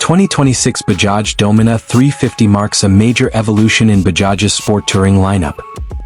2026 Bajaj Dominar 350 marks a major evolution in Bajaj's sport touring lineup.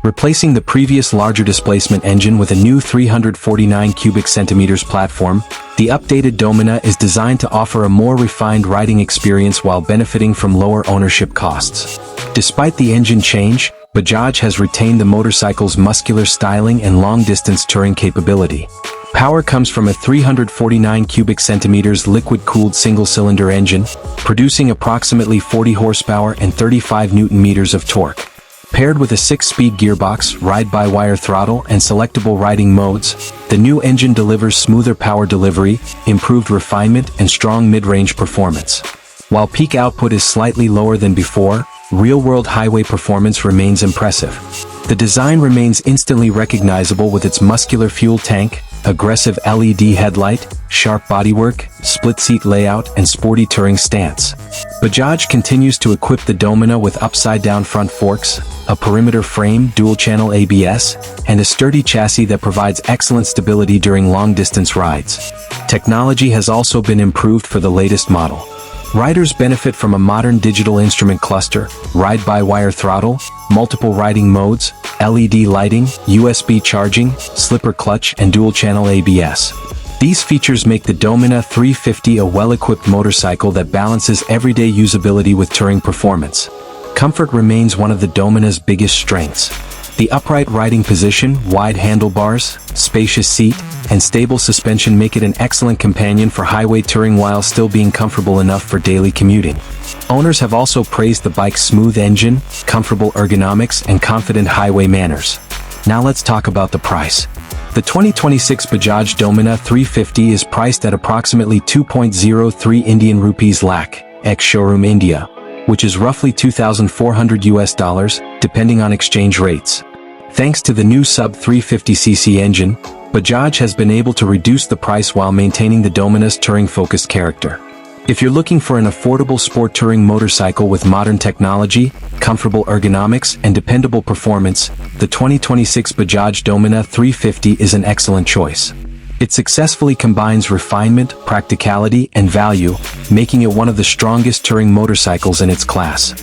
Replacing the previous larger displacement engine with a new 349 cubic centimeters platform, the updated Dominar is designed to offer a more refined riding experience while benefiting from lower ownership costs. Despite the engine change, Bajaj has retained the motorcycle's muscular styling and long-distance touring capability. Power comes from a 349 cubic centimeters liquid-cooled single-cylinder engine, producing approximately 40 horsepower and 35 newton-meters of torque. Paired with a 6-speed gearbox, ride-by-wire throttle, and selectable riding modes, the new engine delivers smoother power delivery, improved refinement, and strong mid-range performance. While peak output is slightly lower than before, real-world highway performance remains impressive. The design remains instantly recognizable with its muscular fuel tank, aggressive LED headlight, sharp bodywork, split-seat layout, and sporty touring stance. Bajaj continues to equip the Dominar with upside-down front forks, a perimeter frame, dual-channel ABS, and a sturdy chassis that provides excellent stability during long-distance rides. Technology has also been improved for the latest model. Riders benefit from a modern digital instrument cluster, ride-by-wire throttle, multiple riding modes, LED lighting, USB charging, slipper clutch, and dual-channel ABS. These features make the Dominar 350 a well-equipped motorcycle that balances everyday usability with touring performance. Comfort remains one of the Dominar's biggest strengths. The upright riding position, wide handlebars, spacious seat, and stable suspension make it an excellent companion for highway touring while still being comfortable enough for daily commuting. Owners have also praised the bike's smooth engine, comfortable ergonomics, and confident highway manners. Now let's talk about the price. The 2026 Bajaj Dominar 350 is priced at approximately 2.03 Indian rupees lakh, ex-showroom India, which is roughly $2,400 depending on exchange rates. Thanks to the new sub-350cc engine, Bajaj has been able to reduce the price while maintaining the Dominar's touring-focused character. If you're looking for an affordable sport touring motorcycle with modern technology, comfortable ergonomics, and dependable performance, the 2026 Bajaj Dominar 350 is an excellent choice. It successfully combines refinement, practicality, and value, making it one of the strongest touring motorcycles in its class.